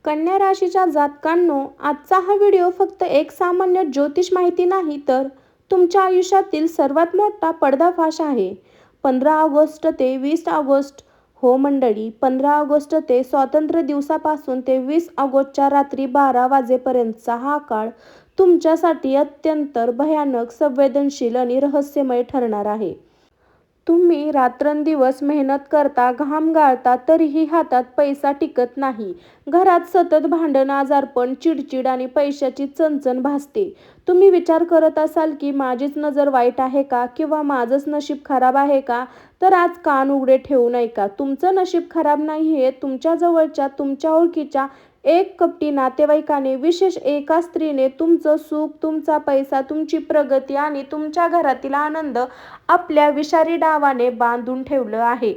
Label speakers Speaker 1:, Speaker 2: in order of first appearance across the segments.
Speaker 1: कन्या राशीच्या जातकांनो, आजचा हा व्हिडिओ फक्त एक सामान्य ज्योतिष माहिती नाही, तर तुमच्या आयुष्यातील सर्वात मोठा पडदाफाश आहे. 15 ऑगस्ट ते 20 ऑगस्ट. हो मंडळी, 15 ऑगस्ट ते स्वातंत्र्य दिवसापासून ते 20 ऑगस्टच्या रात्री 12 वाजेपर्यंतचा हा काळ तुमच्यासाठी अत्यंत भयानक, संवेदनशील आणि रहस्यमय ठरणार आहे. तुम्ही रात्रंदिवस मेहनत करता, घाम गाळता, तरीही हातात पैसा टिकत नाही. घरात सतत भांडण, आजारपण, चिडचिड आणि पैशाची चणचण भासते. तुम्ही विचार करत असाल की माझीच नजर वाईट आहे का, किंवा माझंच नशीब खराब आहे का? तर आज कान उघडे ठेवून ऐका. तुमचं नशीब खराब नाहीये. तुमच्या जवळच्या, तुमच्या ओळखीच्या एक कपटी नातेवाईकाने, विशेष एका स्त्रीने तुमचं सुख, तुमचा पैसा, तुमची प्रगती आणि तुमच्या घरातील आनंद आपल्या विषारी डावाने बांधून ठेवलं आहे.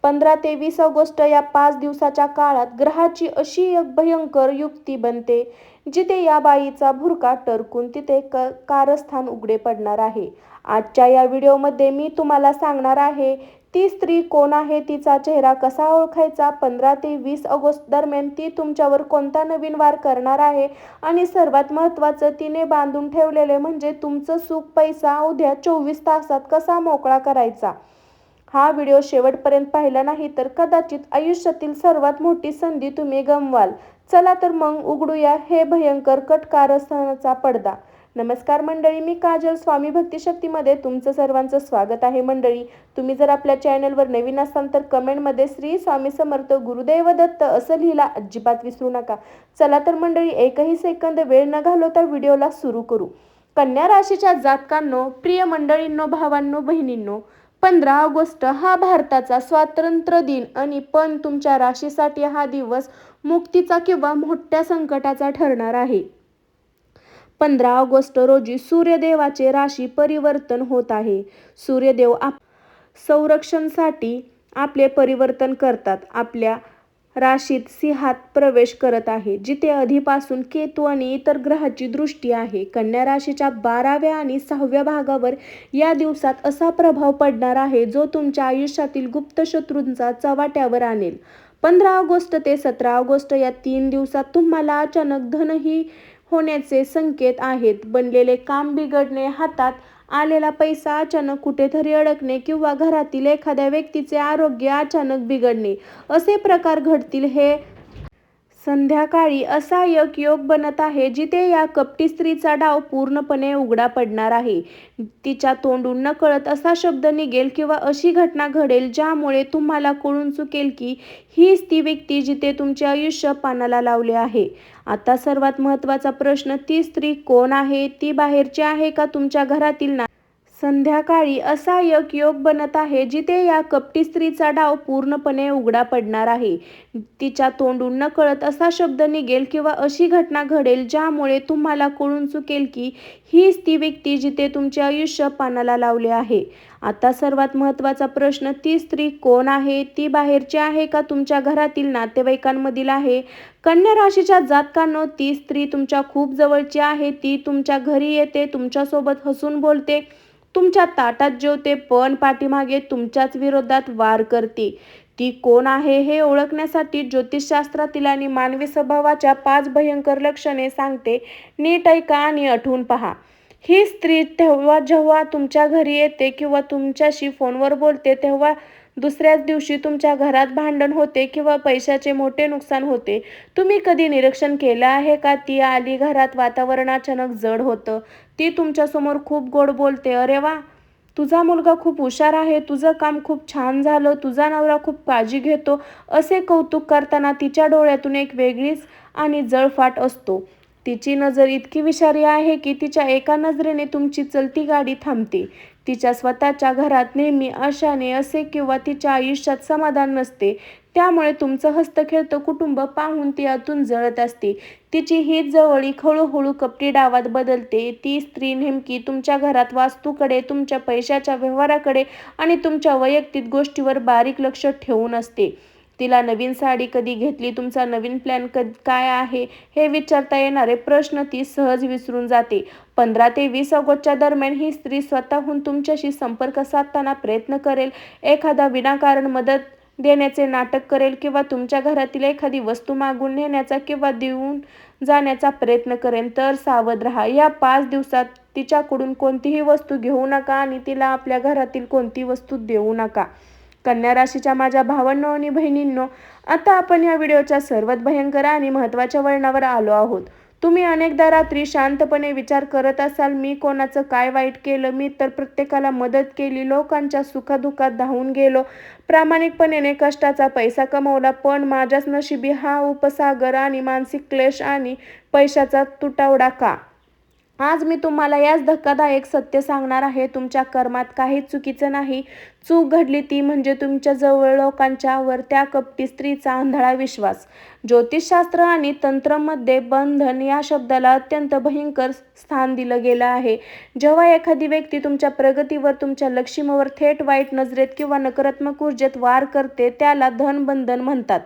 Speaker 1: 15 ते 20 ऑगस्ट या 5 दिवसाच्या काळात ग्रहाची अशी एक भयंकर युक्ती बनते, जिथे या बाईचा भुरका टरकून तिथे कारस्थान उघडे पडणार आहे. आजच्या या व्हिडिओमध्ये मी तुम्हाला सांगणार आहे, ती स्त्री कोण आहे, तिचा चेहरा कसा ओळखायचा, 15 ते 20 ऑगस्ट दरम्यान ती तुमच्यावर कोणता नवीन वार करणार आहे, आणि सर्वात महत्त्वाचं, तिने बांधून ठेवलेले म्हणजे तुमचं सुख, पैसा उद्या 24 तासात कसा मोकळा करायचा. हा व्हिडिओ शेवटपर्यंत पाहिला नाही तर कदाचित आयुष्यातील सर्वात मोठी संधी तुम्ही गमवाल. चला तर मग उघडूया हे भयंकर कारस्थानाचा पडदा. नमस्कार मंडळी, मी काजल. स्वामी भक्ती शक्तीमध्ये तुमचं सर्वांचं स्वागत आहे. मंडळी, तुम्ही जर आपल्या चॅनलवर नवीन असाल तर कमेंटमध्ये श्री स्वामी समर्थ, गुरुदेव दत्त असं लिहिला अजिबात विसरू नका. चला तर मंडळी, एकही सेकंद वेळ न घालवता व्हिडिओला सुरू करू. कन्या राशीच्या जातकांनो, प्रिय मंडळींनो, भावांनो, बहिणींनो, 15 ऑगस्ट हा भारताचा स्वातंत्र्य दिन, आणि पण तुमच्या राशीसाठी हा दिवस मुक्तीचा किंवा मोठ्या संकटाचा ठरणार आहे. 15 ऑगस्ट रोजी सूर्यदेवाचे राशी परिवर्तन होत आहे. सूर्यदेव संरक्षणासाठी आपले परिवर्तन करतात. आपल्या राशीत सिंहात प्रवेश करत आहे, जिथे आधीपासून केतू आणि इतर ग्रहाची दृष्टी आहे. कन्या राशीच्या 12व्या आणि 6व्या भागावर या दिवसात असा प्रभाव पडणार आहे, जो तुमच्या आयुष्यातील गुप्त शत्रूंचा चव्हाट्यावर आणेल. 15 ऑगस्ट ते 17 ऑगस्ट या 3 दिवसात तुम्हाला अचानक धनही होण्याचे संकेत आहेत. बनलेले काम बिघडणे, हातात आलेला पैसा अचानक कुठेतरी अडकणे, किंवा घरातील एखाद्या व्यक्तीचे आरोग्य अचानक बिघडणे, असे प्रकार घडतील. हे संध्याकाळी असा एक योग बनत आहे, जिथे या कपटी स्त्रीचा डाव पूर्णपणे उघडा पडणार आहे. तिच्या तोंडून नकळत असा शब्द निघेल किंवा अशी घटना घडेल, ज्यामुळे तुम्हाला कळून चुकेल की हीच ती व्यक्ती जिथे तुमचे आयुष्य पानाला लावले आहे. आता सर्वात महत्त्वाचा प्रश्न, ती स्त्री कोण आहे? ती बाहेरची आहे का तुमच्या घरातील संध्याकाळी असा एक योग बनत आहे, जिथे या कपटी स्त्रीचा डाव पूर्णपणे उघडा पडणार आहे. तिच्या तोंडून नकळत असा शब्द निघेल किंवा अशी घटना घडेल, ज्यामुळे तुम्हाला कळून चुकेल की हीच ती व्यक्ती जिथे तुमचे आयुष्य पानाला लावले आहे. आता सर्वात महत्त्वाचा प्रश्न, ती स्त्री कोण आहे? ती बाहेरची आहे का तुमच्या घरातील नातेवाईकांमधील आहे? कन्या राशीच्या जातकांनो, ती स्त्री तुमच्या खूप जवळची आहे. ती तुमच्या घरी येते, तुमच्यासोबत हसून बोलते, तुमच्या ताटात जेवते, पण पाठीमागे तुमच्याच विरोधात वार करते. ती कोण आहे हे ओळखण्यासाठी ज्योतिषशास्त्रातील आणि मानवी स्वभावाच्या 5 भयंकर लक्षणे सांगते. नीट ऐका आणि आठवून पहा. ही स्त्री जेव्हा तुमच्या घरी येते किंवा तुमच्याशी फोनवर बोलते, तेव्हा दुसऱ्याच दिवशी तुमच्या घरात भांडण होते किंवा पैशाचे मोठे नुकसान होते. तुम्ही कधी निरीक्षण केलं आहे का? ती आली घरात, वातावरण अचानक जड होतं. ती तुमच्यासमोर खूप गोड बोलते, अरे वा, तुझा मुलगा खूप हुशार आहे, तुझं काम खूप छान झालं, तुझा नवरा खूप काळजी घेतो, असे कौतुक करताना तिच्या डोळ्यातून एक वेगळीच आणि जळफाट असतो. तिची नजर इतकी विषारी आहे की तिच्या एका नजरेने तुमची चलती गाडी थांबते. तिच्या स्वतःच्या घरात नेहमी अशाने असे किंवा तिच्या आयुष्यात समाधान नसते, त्यामुळे तुमचं हस्तखेळतं कुटुंब पाहून ती आतून जळत असते. तिची हीच जवळीक हळूहळू कपटी डावात बदलते. ती स्त्री नेमकी तुमच्या घरात वास्तूकडे, तुमच्या पैशाच्या व्यवहाराकडे आणि तुमच्या वैयक्तिक गोष्टीवर बारीक लक्ष ठेवून असते. तिला नवीन साडी कधी घेतली, तुमचा नवीन प्लॅन काय आहे हे विचारता येणारे प्रश्न ती सहज विसरून जाते. 15 ते 20 ऑगस्टच्या दरम्यान ही स्त्री स्वतःहून तुमच्याशी संपर्क साधताना प्रयत्न करेल. एखादा विनाकारण मदत देण्याचे नाटक करेल किंवा तुमच्या घरातील एखादी वस्तू मागून नेण्याचा किंवा देऊन जाण्याचा प्रयत्न करेल, तर सावध राहा. या 5 दिवसात तिच्याकडून कोणतीही वस्तू घेऊ नका आणि तिला आपल्या घरातील कोणती वस्तू देऊ नका. कन्या राशीच्या माझ्या भावांनो आणि बहिणींनो, आता आपण या व्हिडिओच्या सर्वात भयंकर आणि महत्त्वाच्या वळणावर आलो आहोत. तुम्ही अनेकदा रात्री शांतपणे विचार करत असाल, मी कोणाचं काय वाईट केलं? मी तर प्रत्येकाला मदत केली, लोकांच्या सुखादुःखात धावून गेलो, प्रामाणिकपणे कष्टाचा पैसा कमवला, पण माझ्याच नशिबी हा उपसागर आणि मानसिक क्लेश आणि पैशाचा तुटवडा का? आज मी तुम्हाला याच धक्कादायक सत्य सांगणार आहे. तुमच्या कर्मात काहीच चुकीचं नाही. चूक घडली ती म्हणजे तुमच्या जवळ लोकांच्यावर त्या कपटी स्त्रीचा आंधळा विश्वास. ज्योतिषशास्त्र आणि तंत्रमध्ये बंधन या शब्दाला अत्यंत भयंकर स्थान दिलं गेलं आहे. जेव्हा एखादी व्यक्ती तुमच्या प्रगतीवर, तुमच्या लक्ष्मीवर थेट वाईट नजरेत किंवा नकारात्मक ऊर्जेत वार करते, त्याला धनबंधन म्हणतात.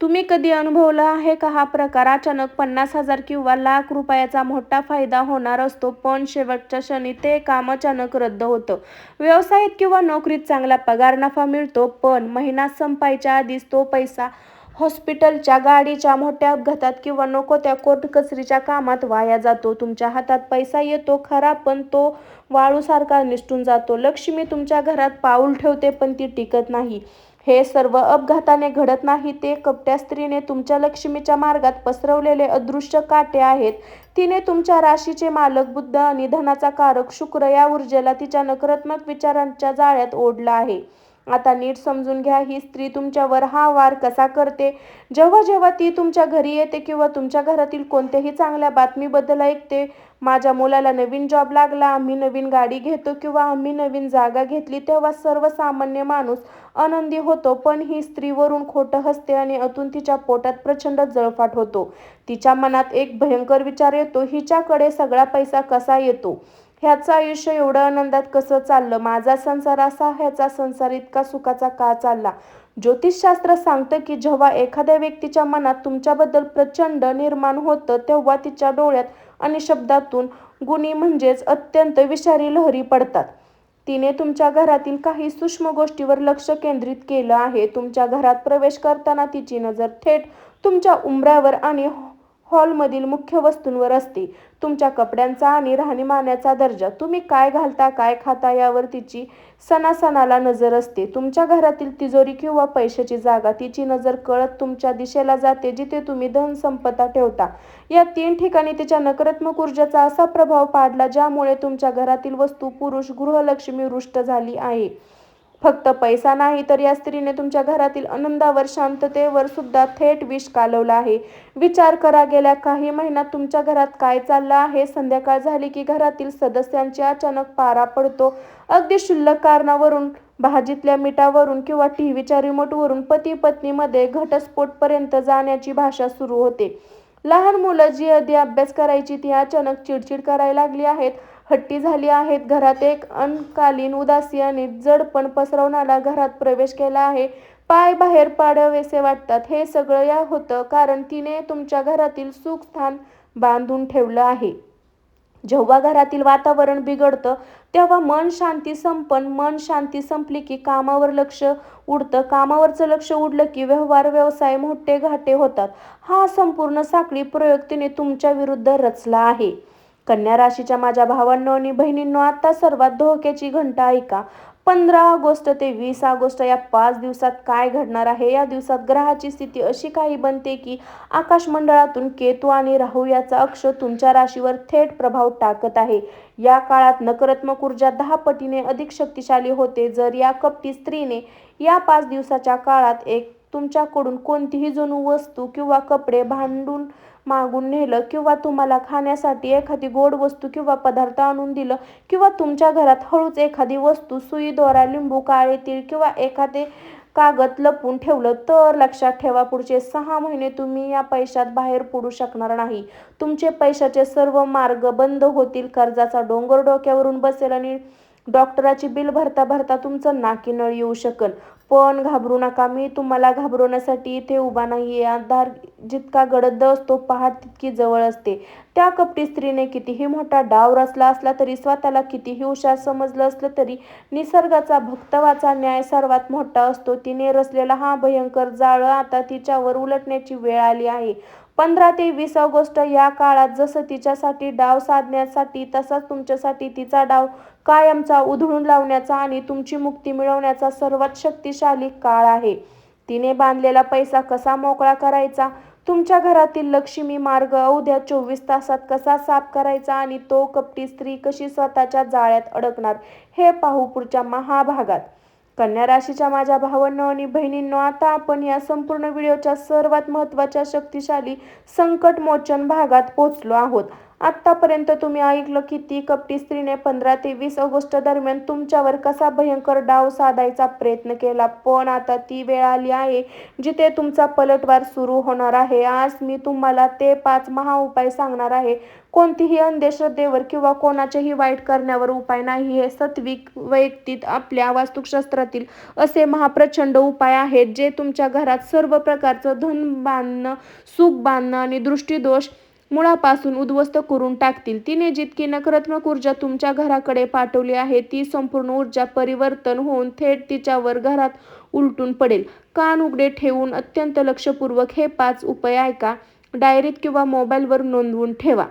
Speaker 1: तुम्ही कधी अनुभवला आहे का हा प्रकार? अचानक 50,000 किंवा लाख रुपयाचा मोठा फायदा होणार असतो, पण शेवटच्या क्षणी ते काम अचानक रद्द होतं. व्यवसायात किंवा नोकरीत चांगला पगार, नफा मिळतो, पण महिना संपायच्या आधीच तो पैसा हॉस्पिटलच्या, गाडीच्या मोठ्या अपघातात किंवा नको त्या कोर्ट कचेरीच्या कामात वाया जातो. तुमच्या हातात पैसा येतो खरा, पण तो वाळूसारखा निसटून जातो. लक्ष्मी तुमच्या घरात पाऊल ठेवते, पण ती टिकत नाही. हे सर्व अपघाताने घडत नाही, ते कपट्या स्त्रीने तुमच्या लक्ष्मीच्या मार्गात पसरवलेले अदृश्य काटे आहेत. तिने तुमच्या राशीचे मालक बुध आणि धनाचा कारक शुक्र या ऊर्जेला तिच्या नकारात्मक विचारांच्या जाळ्यात ओढलं आहे. आता नीट समजून घ्या, ही स्त्री तुमच्यावर हा वार कसा करते. जेव्हा जेव्हा ती तुमच्या घरी येते किंवा तुमच्या घरातील कोणत्याही चांगल्या बातमीबद्दल ऐकते, माझ्या मुलाला नवीन जॉब लागला, आम्ही नवीन गाडी घेतो किंवा आम्ही नवीन जागा घेतली, तेव्हा सर्वसामान्य माणूस आनंदी होतो. पण ही स्त्री वरून खोटं हसते आणि आतून तिच्या पोटात प्रचंड जळफाट होतो. तिच्या मनात एक भयंकर विचार येतो, हिच्याकडे सगळा पैसा कसा येतो? ह्याचं आयुष्य एवढं आनंदात कसं चाललं? माझा संसार असा, ह्याचा संसार इतका सुखाचा का चालला? ज्योतिषशास्त्र सांगतं की जेव्हा एखाद्या व्यक्तीच्या मनात तुमच्याबद्दल प्रचंड निर्माण होतं, तेव्हा तिच्या डोळ्यात आणि शब्दातून गुणी म्हणजेच अत्यंत विषारी लहरी पडतात. तिने तुमच्या घरातील काही सूक्ष्म गोष्टीवर लक्ष केंद्रित केलं आहे. तुमच्या घरात प्रवेश करताना तिची नजर थेट तुमच्या उंबऱ्यावर आणि हॉलमधील मुख्य वस्तूंवर असते. तुमच्या कपड्यांचा आणि राहणीमानाचा दर्जा, तुम्ही काय घालता, काय खाता यावर तिची सणासणाला नजर असते. तुमच्या घरातील तिजोरी किंवा पैशाची जागा, तिची नजर कळत तुमच्या दिशेला जाते, जिथे तुम्ही धनसंपदा ठेवता. या 3 ठिकाणी तिच्या नकारात्मक ऊर्जेचा असा प्रभाव पाडला, ज्यामुळे तुमच्या घरातील वस्तू, पुरुष, गृहलक्ष्मी रुष्ट झाली आहे. फक्त पैसा नाही, तर या स्त्रीने तुमच्या घरातील आनंदावर, शांततेवर सुद्धा थेट विष कालवलं आहे. विचार करा, गेल्या काही महिन्यात तुमच्या घरात काय चाललं आहे? संध्याकाळ झाली की घरातील सदस्यांची अचानक पारा पडतो. अगदी क्षुल्लक कारणावरून, भाजीतल्या मीठावरून किंवा टीव्हीच्या रिमोटवरून पती पत्नीमध्ये घटस्फोटपर्यंत जाण्याची भाषा सुरू होते. लहान मुलं जी आधी अभ्यास करायची, ती अचानक चिडचिड करायला लागली आहेत, हट्टी झाली आहेत. घरात एक अल्पकालीन उदासी आणि जडपण पसरवणारा घरात प्रवेश केला आहे. पाय बाहेर पाडावेसे वाटतात. हे सगळं या होतं कारण तिने तुमच्या घरातील सुखस्थान बांधून ठेवलं आहे. जेव्हा घरातील वातावरण बिघडतं, तेव्हा मन शांती संपली की कामावर लक्ष उडतं. कामावरचं लक्ष उडलं की व्यवहार, व्यवसाय मोठे घाटे होतात. हा संपूर्ण साखळी प्रयोग तिने तुमच्या विरुद्ध रचला आहे. कन्या राशीच्या माझ्या भावांनो आणि बहिणींनो, आता सर्वात धोक्याची घंटा ऐका. 15 ऑगस्ट ते 20 ऑगस्ट या 5 दिवसात काय घडणार आहे? या दिवसात ग्रहाची स्थिती अशी काही बनते की आकाशमंडळातून केतू आणि राहू याचा अक्ष तुमच्या राशीवर थेट प्रभाव टाकत आहे. या काळात नकारात्मक ऊर्जा 10 पटीने अधिक शक्तिशाली होते. जर या कपटी स्त्रीने या 5 दिवसाच्या काळात तुमच्याकडून कोणतीही जुनी वस्तू किंवा कपडे भांडून मागून नेलं किंवा तुम्हाला खाण्यासाठी एखादी गोड वस्तू किंवा पदार्थ आणून दिलं किंवा तुमच्या घरात हळूच एखादी वस्तू, सुई, दोरा, लिंबू, काळे तीळ किंवा एखादे कागद लपवून ठेवलं, तर लक्षात ठेवा, पुढचे 6 महिने तुम्ही या पैशात बाहेर पडू शकणार नाही. तुमचे पैशाचे सर्व मार्ग बंद होतील. कर्जाचा डोंगर डोक्यावरून बसेल आणि डॉक्टराची बिल भरता भरता तुमचं नाकी नळ येऊ शकेल. पण घाबरू नका, मी तुम्हाला घाबरवण्यासाठी इथे उभा नाहीये. जितका गडद असतो पहाट तितकी जवळ असते. त्या कपटी स्त्रीने कितीही मोठा डाव रचला असला तरी, स्वतःला कितीही हुशार समजलं असलं तरी, निसर्गाचा भक्तवाचा न्याय सर्वात मोठा असतो. तिने रचलेला हा भयंकर जाळं आता तिच्यावर उलटण्याची वेळ आली आहे. 15 ते 20 ऑगस्ट या काळात जसं तिच्यासाठी डाव साधण्यासाठी, तसाच तुमच्यासाठी तिचा डाव कायमचा उधळून लावण्याचा आणि तुमची मुक्ती मिळवण्याचा सर्वात शक्तिशाली काळ आहे. तिने बांधलेला पैसा कसा मोकळा करायचा, तुमच्या घरातील लक्ष्मी मार्ग अवघ्या 24 तासात कसा साफ करायचा आणि तो कपटी स्त्री कशी स्वतःच्या जाळ्यात अडकणार, हे पाहू पुढच्या महाभागात. कन्या राशीच्या माझ्या भावांनो आणि बहिणींनो, आता आपण या संपूर्ण व्हिडिओच्या सर्वात महत्त्वाच्या शक्तिशाली संकटमोचन भागात पोहोचलो आहोत. आत्तापर्यंत तुम्ही ऐकलं की ती कपटी स्त्रीने 15 ते 20 ऑगस्ट दरम्यान तुमच्यावर कसा भयंकर डाव साधायचा प्रयत्न केला. पण आता ती वेळ आली आहे जिथे तुमचा पलटवार सुरू होणार आहे. आज मी तुम्हाला ते 5 महाउपाय सांगणार आहे. कोणतीही अंधश्रद्धेवर किंवा कोणाचेही वाईट करण्यावर उपाय नाही. हे सात्विक वैयक्तिक आपल्या वास्तुशास्त्रातील असे महाप्रचंड उपाय आहेत जे तुमच्या घरात सर्व प्रकारचं धन बांधणं, सुख बांधणं आणि दृष्टीदोष मुळापासून उद्ध्वस्त करून टाकतील. तिने जितकी नकारात्मक ऊर्जा तुमच्या घराकडे पाठवली आहे ती संपूर्ण ऊर्जा परिवर्तन होऊन थेट तिच्यावर घरात उलटून पडेल. कान उघडे ठेवून अत्यंत लक्षपूर्वक हे 5 उपाय ऐका. डायरीत किंवा मोबाईलवर नोंदवून ठेवा.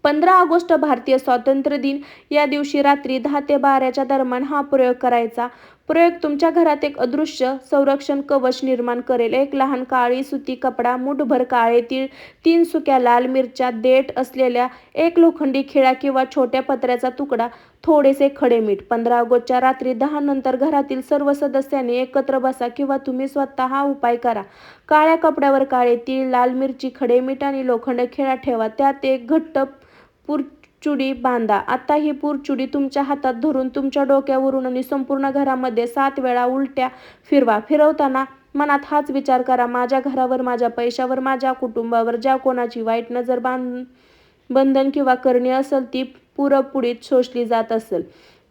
Speaker 1: 15 ऑगस्ट भारतीय स्वातंत्र्य दिन. या दिवशी रात्री 10 ते 12 दरम्यान हा प्रयोग करायचा. प्रयोग तुमच्या घरात एक अदृश्य संरक्षण कवच निर्माण करेल. एक लहान काळी सुती कपडा, मुठभर काळे तीळ, 3 सुक्या लाल मिरच्या, देठ असलेल्या एक लोखंडी खिळा किंवा छोट्या पत्र्याचा तुकडा, थोडेसे खडे मीठ. 15 ऑगस्टच्या रात्री 10 नंतर घरातील सर्व सदस्यांनी एकत्र बसा किंवा तुम्ही स्वतः हा उपाय करा. काळ्या कपड्यावर काळे तीळ, लाल मिरची, खडे मीठ आणि लोखंड खिळा ठेवा. त्यात एक घट्ट पुरचुडी बांधा. आता ही पुरचुडी तुमच्या हातात धरून तुमच्या डोक्यावरून आणि संपूर्ण घरामध्ये 7 वेळा उलट्या फिरवा. फिरवताना मनात हाच विचार करा: माझ्या घरावर, माझ्या पैशावर, माझ्या कुटुंबावर ज्या कोणाची वाईट नजर, बंधन किंवा करणी असेल ती पुरपुडीत शोषली जात असेल.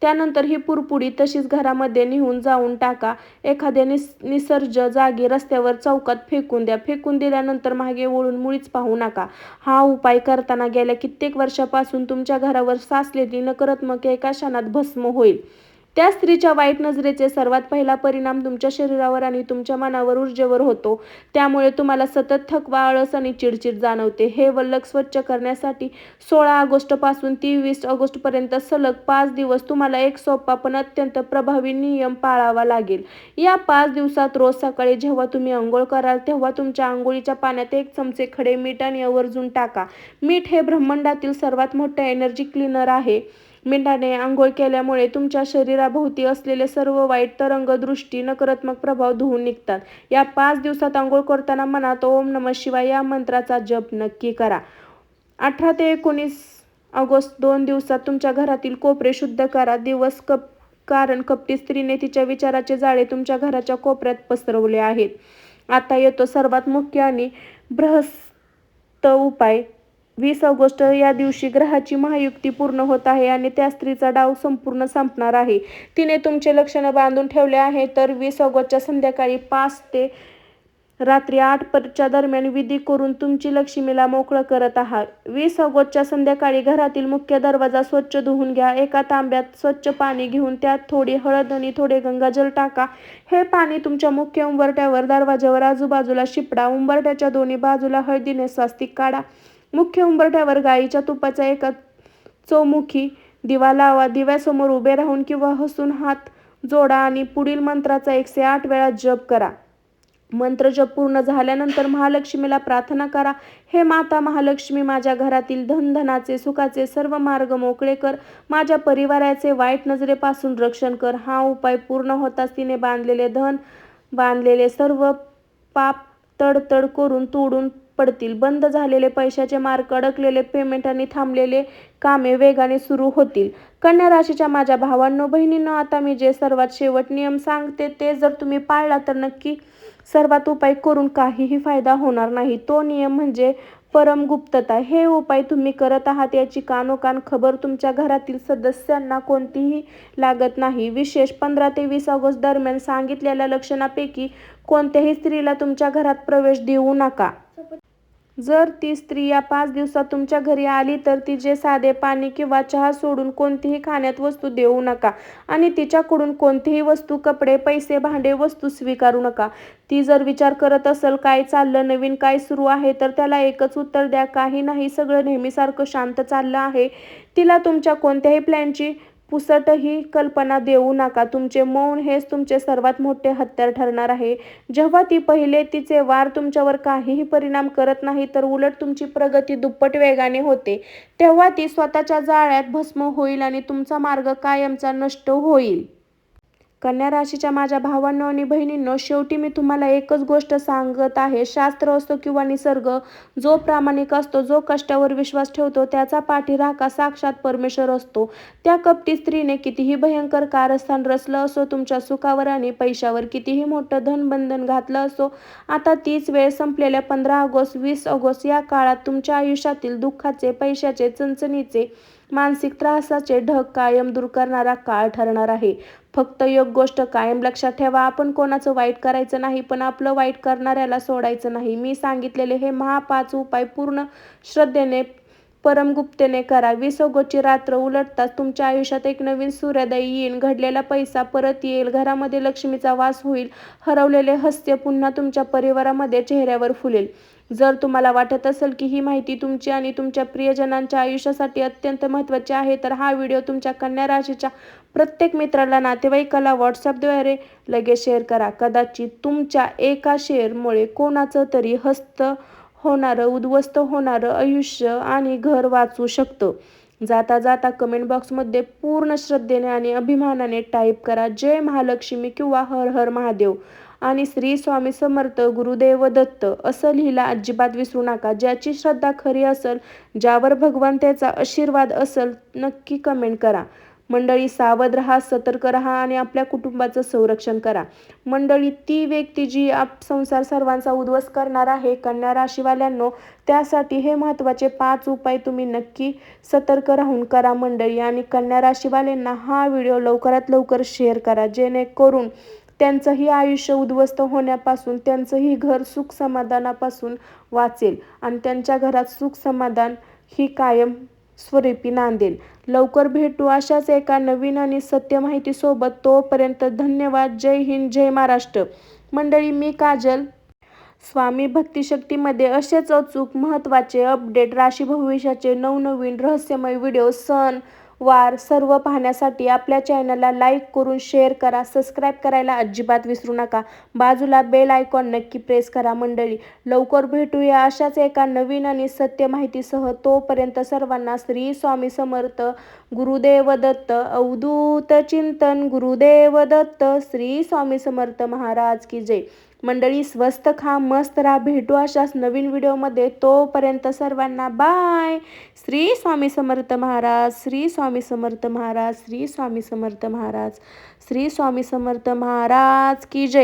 Speaker 1: त्यानंतर ही पुरपुडी तशीच घरामध्ये निघून जाऊन टाका. एखाद्या निसर्ज जागी, रस्त्यावर, चौकात फेकून द्या. फेकून दिल्यानंतर मागे वळून मुळीच पाहू नका. हा उपाय करताना गेल्या कित्येक वर्षापासून तुमच्या घरावर साचलेली नकारात्मक एका क्षणात भस्म होईल. त्या स्त्रीच्या वाईट नजरेचे सर्वात पहिला परिणाम तुमच्या शरीरावर आणि तुमच्या मनावर, ऊर्जेवर होतो. त्यामुळे तुम्हाला सतत थकवा, आळस आणि चिडचिड जाणवते. हे वल्लक स्वच्छ करण्यासाठी 16 ऑगस्टपासून 23 ऑगस्टपर्यंत सलग 5 दिवस तुम्हाला एक सोपा पण अत्यंत प्रभावी नियम पाळावा लागेल. या 5 दिवसात रोज सकाळी जेव्हा तुम्ही अंघोळ कराल तेव्हा तुमच्या अंघोळीच्या पाण्यात 1 चमचे खडे मीठ आणि आवर्जून टाका. मीठ हे ब्रह्मांडातील सर्वात मोठे एनर्जी क्लीनर आहे. मिठाने आंघोळ केल्यामुळे तुमच्या शरीराभोवती असलेले सर्व वाईट तरंग, दृष्टी, नकारात्मक प्रभाव धुवून निघतात. या 5 दिवसात आंघोळ करताना मनात ओम नमः शिवाय या मंत्राचा जप नक्की करा. 18 ते 19 ऑगस्ट 2 दिवसात तुमच्या घरातील कोपरे शुद्ध करा. कारण कपटी स्त्रीने तिच्या विचाराचे जाळे तुमच्या घराच्या कोपऱ्यात पसरवले आहेत. आता येतो सर्वात मुख्य आणि बृहत्त उपाय. 20 ऑगस्ट या दिवशी ग्रहाची महायुती पूर्ण होत आहे आणि त्या स्त्रीचा डाव संपूर्ण संपणार आहे. तिने तुमचे लक्षण बांधून ठेवले आहे. तर 20 ऑगस्टच्या संध्याकाळी 5 ते रात्री 8 दरम्यान विधी करून तुमची लक्ष्मीला मोकळं करत आहात. 20 ऑगस्टच्या संध्याकाळी घरातील मुख्य दरवाजा स्वच्छ धुवून घ्या. एका तांब्यात स्वच्छ पाणी घेऊन त्यात थोडी हळद आणि थोडे गंगाजल टाका. हे पाणी तुमच्या मुख्य उंबरठ्यावर, दरवाजावर, आजूबाजूला शिपडा. उंबरठ्याच्या दोन्ही बाजूला हळदीने स्वास्तिक काढा. मुख्य उंबरठ्यावर गाईच्या तुपाचा एक चौमुखी दिवा लावा. दिव्यासमोर उभे राहून किंवा हसून हात जोडा आणि पुढील मंत्राचा 108 वेळा जप करा. मंत्र जप पूर्ण झाल्यानंतर महालक्ष्मीला प्रार्थना करा: हे माता महालक्ष्मी, माझ्या घरातील धनाचे, सुखाचे सर्व मार्ग मोकळे कर. माझ्या परिवाराचे वाईट नजरेपासून रक्षण कर. हा उपाय पूर्ण होताच तिने बांधलेले सर्व पाप तडतड करून तोडून पडतील. बंद झालेले पैशाचे मार्ग, अडकलेले पेमेंट आणि थांबलेले कामे वेगाने सुरू होतील. कन्या राशीच्या माझ्या भावांनो, बहिणींनो, आता मी जे सर्वात शेवट नियम सांगते ते जर तुम्ही पाळला तर नक्की सर्वात उपाय करून काहीही फायदा होणार नाही. तो नियम म्हणजे परमगुप्तता. हे उपाय तुम्ही करत आहात याची कानोकान खबर तुमच्या घरातील सदस्यांना कोणतीही लागत नाही. विशेष 15 ते 20 ऑगस्ट दरम्यान सांगितलेल्या लक्षणांपैकी कोणत्याही स्त्रीला तुमच्या घरात प्रवेश देऊ नका. जर ती स्त्री या 5 दिवसात तुमच्या घरी आली तर तिचे साधे पाणी किंवा चहा सोडून कोणतीही खाण्यात वस्तू देऊ नका आणि तिच्याकडून कोणतीही वस्तू, कपडे, पैसे, भांडे, वस्तू स्वीकारू नका. ती जर विचार करत असेल काय चाललं, नवीन काय सुरू आहे, तर त्याला एकच उत्तर द्या, काही नाही, सगळं नेहमीसारखं शांत चाललं आहे. तिला तुमच्या कोणत्याही प्लॅनची पुसटही कल्पना देऊ नका. तुमचे मौन हेच तुमचे सर्वात मोठे हत्यार ठरणार आहे. जेव्हा ती पाहिले तिचे वार तुमच्यावर काहीही परिणाम करत नाही तर उलट तुमची प्रगती दुप्पट वेगाने होते, तेव्हा ती स्वतःच्या जाळ्यात भस्म होईल आणि तुमचा मार्ग कायमचा नष्ट होईल. कन्या राशीच्या माझ्या भावांनो आणि बहिणींनो, शेवटी मी तुम्हाला एकच गोष्ट सांगत आहे. शास्त्र असतो किंवा निसर्ग, जो प्रामाणिक असतो, जो कष्टावर विश्वास ठेवतो, त्याचा पाठीराखा साक्षात परमेश्वर असतो. त्या कपटी स्त्रीने कितीही भयंकर कारस्थान रचलं असो, तुमच्या सुखावर आणि पैशावर कितीही मोठं धनबंधन घातलं असो, आता तीच वेळ संपलेल्या 15 ऑगस्ट, 20 ऑगस्ट या काळात तुमच्या आयुष्यातील दुःखाचे, पैशाचे, चणचणीचे, मानसिक त्रासाचे ढग कायम दूर करणारा काळ ठरणार आहे. फक्त एक गोष्ट कायम लक्षात ठेवा, आपण कोणाचं वाईट करायचं नाही, पण आपलं वाईट करणाऱ्याला सोडायचं नाही. मी सांगितलेले हे 5 उपाय पूर्ण श्रद्धेने, परमगुप्तेने करा. 20 ऑगस्टची रात्र उलटताच तुमच्या आयुष्यात एक नवीन सूर्योदय येईल, घडलेला पैसा परत येईल, घरामध्ये लक्ष्मीचा वास होईल, हरवलेले हास्य पुन्हा तुमच्या परिवारामध्ये चेहऱ्यावर फुलेल. जर तुम्हाला वाटत असेल की ही माहिती तुमची आणि तुमच्या प्रियजनांच्या आयुष्यासाठी अत्यंत महत्त्वाची आहे, तर हा व्हिडिओ तुमच्या कन्या राशीच्या प्रत्येक मित्राला, नातेवाईकाला व्हॉट्सअपद्वारे लगेच शेअर करा. कदाचित तुमच्या एका शेअरमुळे कोणाचं तरी होणारं, उद्ध्वस्त होणारं आयुष्य आणि घर वाचू शकतं. जाता जाता कमेंट बॉक्समध्ये पूर्ण श्रद्धेने आणि अभिमानाने टाईप करा, जय महालक्ष्मी किंवा हर हर महादेव आणि श्री स्वामी समर्थ, गुरुदेव दत्त असं लिहिला अजिबात विसरू नका. ज्याची श्रद्धा खरी असेल, ज्यावर भगवंताचा आशीर्वाद असेल, नक्की कमेंट करा. मंडळी, सावध राहा, सतर्क राहा आणि आपल्या कुटुंबाचं संरक्षण करा. मंडळी, ती व्यक्ती जी संसार सर्वांचा उद्ध्वस्त करणार आहे, कन्या राशीवाल्यांनो, त्यासाठी हे महत्त्वाचे 5 उपाय तुम्ही नक्की सतर्क राहून करा मंडळी. आणि कन्या राशीवाल्यांना हा व्हिडिओ लवकरात लवकर शेअर करा, जेणेकरून त्यांचंही आयुष्य उद्ध्वस्त होण्यापासून, त्यांचंही घर सुख समाधानापासून वाचेल आणि त्यांच्या घरात सुख समाधान ही कायम स्वरूपी नांदेल. लवकर भेटू अशाच एका नवीन आणि सत्य माहितीसोबत. तोपर्यंत धन्यवाद. जय हिंद, जय महाराष्ट्र. मंडळी, मी काजल. स्वामी भक्तिशक्तीमध्ये असेच अचूक महत्त्वाचे अपडेट, राशी भविष्याचे नवनवीन रहस्यमय व्हिडिओ, सण वार सर्व पाहण्यासाठी आपल्या चॅनलला लाईक करून शेअर करा, सबस्क्राईब करायला अजिबात विसरू नका. बाजूला बेल आयकॉन नक्की प्रेस करा. मंडळी, लवकर भेटूया अशाच एका नवीन आणि सत्य माहितीसह. तोपर्यंत सर्वांना श्री स्वामी समर्थ, गुरुदेव दत्त. अवधूत चिंतन, गुरुदेव दत्त. श्री स्वामी समर्थ महाराज की जय. मंडळी, स्वस्त खा, मस्त राहा. भेटू अशाच नवीन व्हिडिओमध्ये. तोपर्यंत सर्वांना बाय. श्री स्वामी समर्थ महाराज, श्री स्वामी समर्थ महाराज, श्री स्वामी समर्थ महाराज, श्री स्वामी समर्थ महाराज की जय.